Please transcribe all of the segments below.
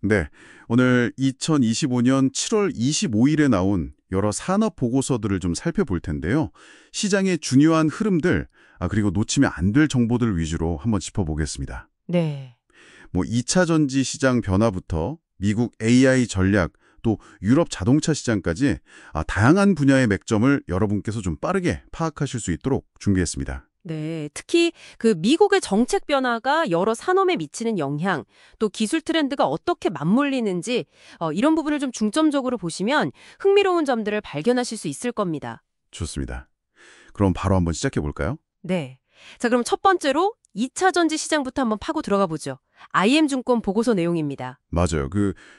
네, 오늘 2025년 7월 25일에 나온 여러 산업 보고서들을 좀 살펴볼 텐데요. 시장의 중요한 흐름들, 그리고 놓치면 안 될 정보들 위주로 한번 짚어보겠습니다. 네. 2차 전지 시장 변화부터 미국 AI 전략, 또 유럽 자동차 시장까지 다양한 분야의 맥점을 여러분께서 좀 빠르게 파악하실 수 있도록 준비했습니다. 네. 특히 그 미국의 정책 변화가 여러 산업에 미치는 영향, 또 기술 트렌드가 어떻게 맞물리는지 이런 부분을 좀 중점적으로 보시면 흥미로운 점들을 발견하실 수 있을 겁니다. 좋습니다. 그럼 바로 한번 시작해 볼까요? 네. 자, 그럼 첫 번째로 2차 전지 시장부터 한번 파고 들어가 보죠. IM증권 보고서 내용입니다. 맞아요.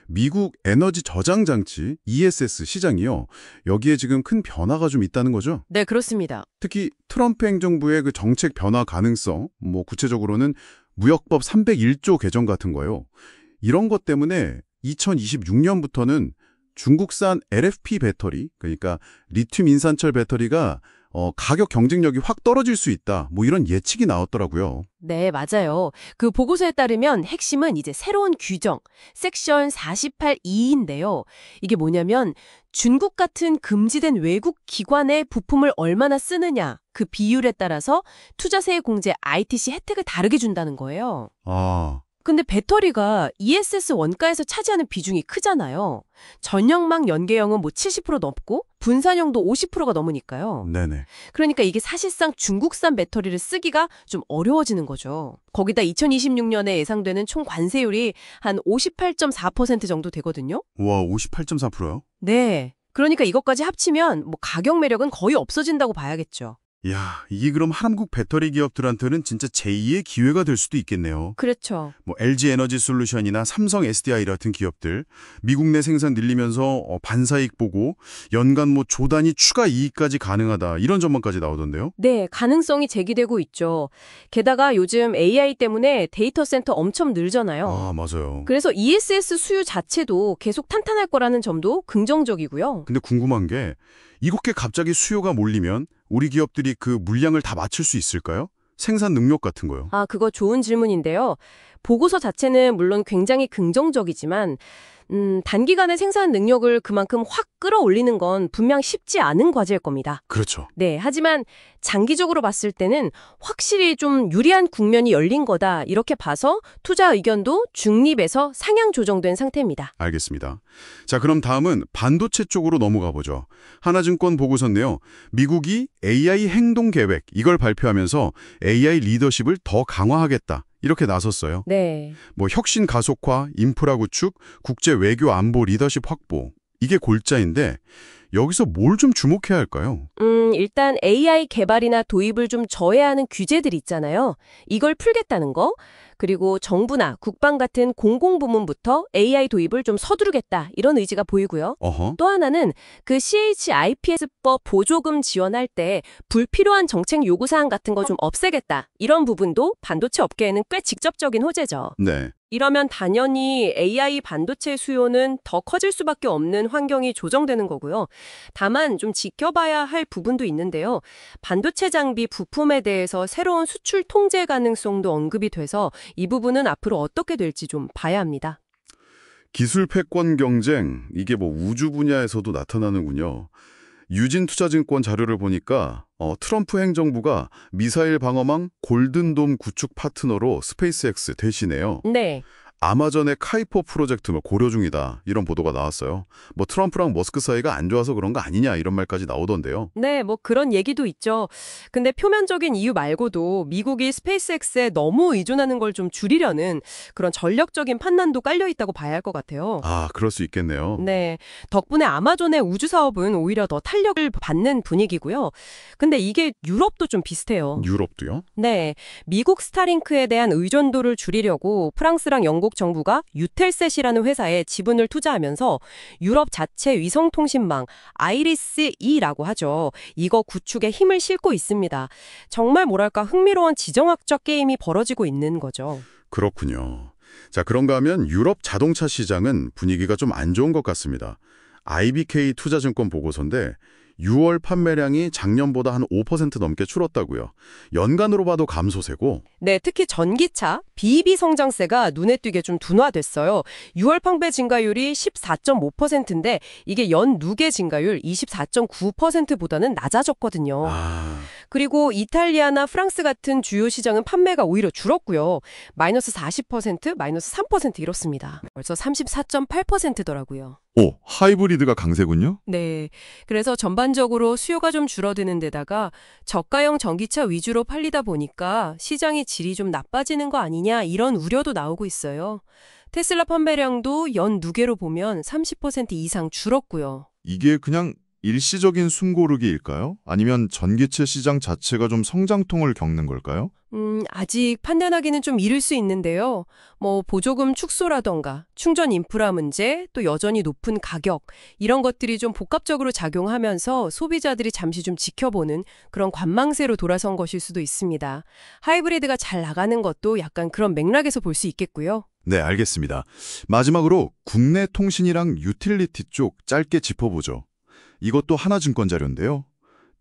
미국 에너지 저장 장치 ESS 시장이요. 여기에 지금 큰 변화가 좀 있다는 거죠. 네, 그렇습니다. 특히 트럼프 행정부의 정책 변화 가능성, 구체적으로는 무역법 301조 개정 같은 거요. 이런 것 때문에 2026년부터는 중국산 LFP 배터리, 그러니까 리튬 인산철 배터리가 가격 경쟁력이 확 떨어질 수 있다. 이런 예측이 나왔더라고요. 네, 맞아요. 그 보고서에 따르면 핵심은 이제 새로운 규정, 섹션 48(2)인데요. 이게 뭐냐면 중국 같은 금지된 외국 기관의 부품을 얼마나 쓰느냐, 그 비율에 따라서 투자세 공제 ITC 혜택을 다르게 준다는 거예요. 아, 근데 배터리가 ESS 원가에서 차지하는 비중이 크잖아요. 전력망 연계형은 70% 넘고 분산형도 50%가 넘으니까요. 네네. 그러니까 이게 사실상 중국산 배터리를 쓰기가 좀 어려워지는 거죠. 거기다 2026년에 예상되는 총 관세율이 한 58.4% 정도 되거든요. 와, 58.4%요? 네. 그러니까 이것까지 합치면 가격 매력은 거의 없어진다고 봐야겠죠. 이야, 이게 그럼 한국 배터리 기업들한테는 진짜 제2의 기회가 될 수도 있겠네요. 그렇죠. LG 에너지 솔루션이나 삼성 SDI 같은 기업들, 미국 내 생산 늘리면서 반사이익 보고 연간 조 단위 추가 이익까지 가능하다, 이런 전망까지 나오던데요. 네, 가능성이 제기되고 있죠. 게다가 요즘 AI 때문에 데이터 센터 엄청 늘잖아요. 아, 맞아요. 그래서 ESS 수요 자체도 계속 탄탄할 거라는 점도 긍정적이고요. 근데 궁금한 게 이렇게 갑자기 수요가 몰리면 우리 기업들이 그 물량을 다 맞출 수 있을까요? 생산 능력 같은 거요. 그거 좋은 질문인데요. 보고서 자체는 물론 굉장히 긍정적이지만 단기간에 생산 능력을 그만큼 확 끌어올리는 건 분명 쉽지 않은 과제일 겁니다. 그렇죠. 네, 하지만 장기적으로 봤을 때는 확실히 좀 유리한 국면이 열린 거다 이렇게 봐서 투자 의견도 중립에서 상향 조정된 상태입니다. 알겠습니다. 자, 그럼 다음은 반도체 쪽으로 넘어가 보죠. 하나증권 보고서인데요. 미국이 AI 행동 계획 이걸 발표하면서 AI 리더십을 더 강화하겠다. 이렇게 나섰어요. 네. 혁신 가속화, 인프라 구축, 국제 외교 안보 리더십 확보. 이게 골자인데 여기서 뭘 좀 주목해야 할까요? 일단 AI 개발이나 도입을 좀 저해하는 규제들 있잖아요. 이걸 풀겠다는 거. 그리고 정부나 국방 같은 공공부문부터 AI 도입을 좀 서두르겠다. 이런 의지가 보이고요. 어허. 또 하나는 그 CHIPS법 보조금 지원할 때 불필요한 정책 요구사항 같은 거 좀 없애겠다. 이런 부분도 반도체 업계에는 꽤 직접적인 호재죠. 네. 이러면 당연히 AI 반도체 수요는 더 커질 수밖에 없는 환경이 조정되는 거고요. 다만 좀 지켜봐야 할 부분도 있는데요. 반도체 장비 부품에 대해서 새로운 수출 통제 가능성도 언급이 돼서 이 부분은 앞으로 어떻게 될지 좀 봐야 합니다. 기술 패권 경쟁, 이게 우주 분야에서도 나타나는군요. 유진투자증권 자료를 보니까 트럼프 행정부가 미사일 방어망 골든돔 구축 파트너로 스페이스X 대신해요. 네. 아마존의 카이포 프로젝트를 고려 중이다. 이런 보도가 나왔어요. 트럼프랑 머스크 사이가 안 좋아서 그런 거 아니냐 이런 말까지 나오던데요. 네, 그런 얘기도 있죠. 근데 표면적인 이유 말고도 미국이 스페이스X에 너무 의존하는 걸 좀 줄이려는 그런 전략적인 판단도 깔려 있다고 봐야 할 것 같아요. 아, 그럴 수 있겠네요. 네, 덕분에 아마존의 우주 사업은 오히려 더 탄력을 받는 분위기고요. 근데 이게 유럽도 좀 비슷해요. 유럽도요? 네, 미국 스타링크에 대한 의존도를 줄이려고 프랑스랑 영국 정부가 유텔셋이라는 회사에 지분을 투자하면서 유럽 자체 위성통신망 아이리스-E라고 하죠. 이거 구축에 힘을 싣고 있습니다. 정말 뭐랄까 흥미로운 지정학적 게임이 벌어지고 있는 거죠. 그렇군요. 자, 그런가 하면 유럽 자동차 시장은 분위기가 좀 안 좋은 것 같습니다. IBK 투자증권 보고서인데 6월 판매량이 작년보다 한 5% 넘게 줄었다고요. 연간으로 봐도 감소세고. 네, 특히 전기차, BEV 성장세가 눈에 띄게 좀 둔화됐어요. 6월 판매 증가율이 14.5%인데 이게 연 누계 증가율 24.9%보다는 낮아졌거든요. 그리고 이탈리아나 프랑스 같은 주요 시장은 판매가 오히려 줄었고요. 마이너스 40%, 마이너스 3% 이렇습니다. 벌써 34.8%더라고요. 오, 하이브리드가 강세군요? 네. 그래서 전반적으로 수요가 좀 줄어드는 데다가 저가형 전기차 위주로 팔리다 보니까 시장의 질이 좀 나빠지는 거 아니냐 이런 우려도 나오고 있어요. 테슬라 판매량도 연 누계로 보면 30% 이상 줄었고요. 이게 그냥 일시적인 숨고르기일까요? 아니면 전기차 시장 자체가 좀 성장통을 겪는 걸까요? 아직 판단하기는 좀 이를 수 있는데요. 보조금 축소라던가 충전 인프라 문제, 또 여전히 높은 가격, 이런 것들이 좀 복합적으로 작용하면서 소비자들이 잠시 좀 지켜보는 그런 관망세로 돌아선 것일 수도 있습니다. 하이브리드가 잘 나가는 것도 약간 그런 맥락에서 볼 수 있겠고요. 네, 알겠습니다. 마지막으로 국내 통신이랑 유틸리티 쪽 짧게 짚어보죠. 이것도 하나증권 자료인데요.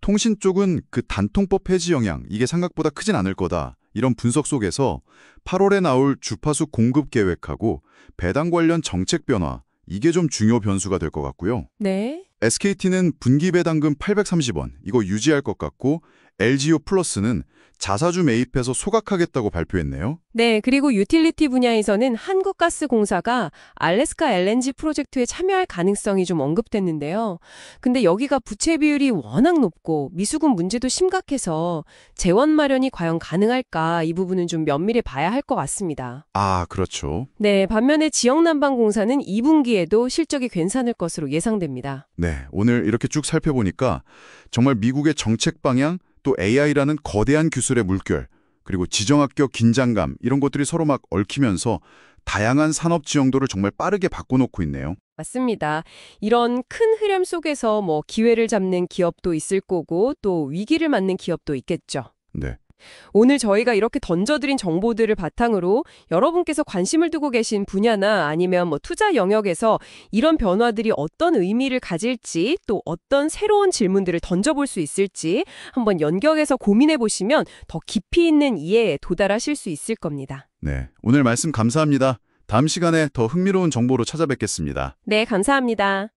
통신 쪽은 그 단통법 폐지 영향, 이게 생각보다 크진 않을 거다. 이런 분석 속에서 8월에 나올 주파수 공급 계획하고 배당 관련 정책 변화, 이게 좀 중요 변수가 될 것 같고요. 네. SKT는 분기 배당금 830원, 이거 유지할 것 같고 LGU 플러스는 자사주 매입해서 소각하겠다고 발표했네요. 네, 그리고 유틸리티 분야에서는 한국가스공사가 알래스카 LNG 프로젝트에 참여할 가능성이 좀 언급됐는데요. 근데 여기가 부채 비율이 워낙 높고 미수금 문제도 심각해서 재원 마련이 과연 가능할까 이 부분은 좀 면밀히 봐야 할 것 같습니다. 아, 그렇죠. 네, 반면에 지역난방공사는 2분기에도 실적이 괜찮을 것으로 예상됩니다. 네, 오늘 이렇게 쭉 살펴보니까 정말 미국의 정책 방향, 또 AI라는 거대한 기술의 물결, 그리고 지정학적 긴장감 이런 것들이 서로 막 얽히면서 다양한 산업 지형도를 정말 빠르게 바꿔놓고 있네요. 맞습니다. 이런 큰 흐름 속에서 기회를 잡는 기업도 있을 거고 또 위기를 맞는 기업도 있겠죠. 네. 오늘 저희가 이렇게 던져드린 정보들을 바탕으로 여러분께서 관심을 두고 계신 분야나 아니면 투자 영역에서 이런 변화들이 어떤 의미를 가질지 또 어떤 새로운 질문들을 던져볼 수 있을지 한번 연결해서 고민해 보시면 더 깊이 있는 이해에 도달하실 수 있을 겁니다. 네, 오늘 말씀 감사합니다. 다음 시간에 더 흥미로운 정보로 찾아뵙겠습니다. 네, 감사합니다.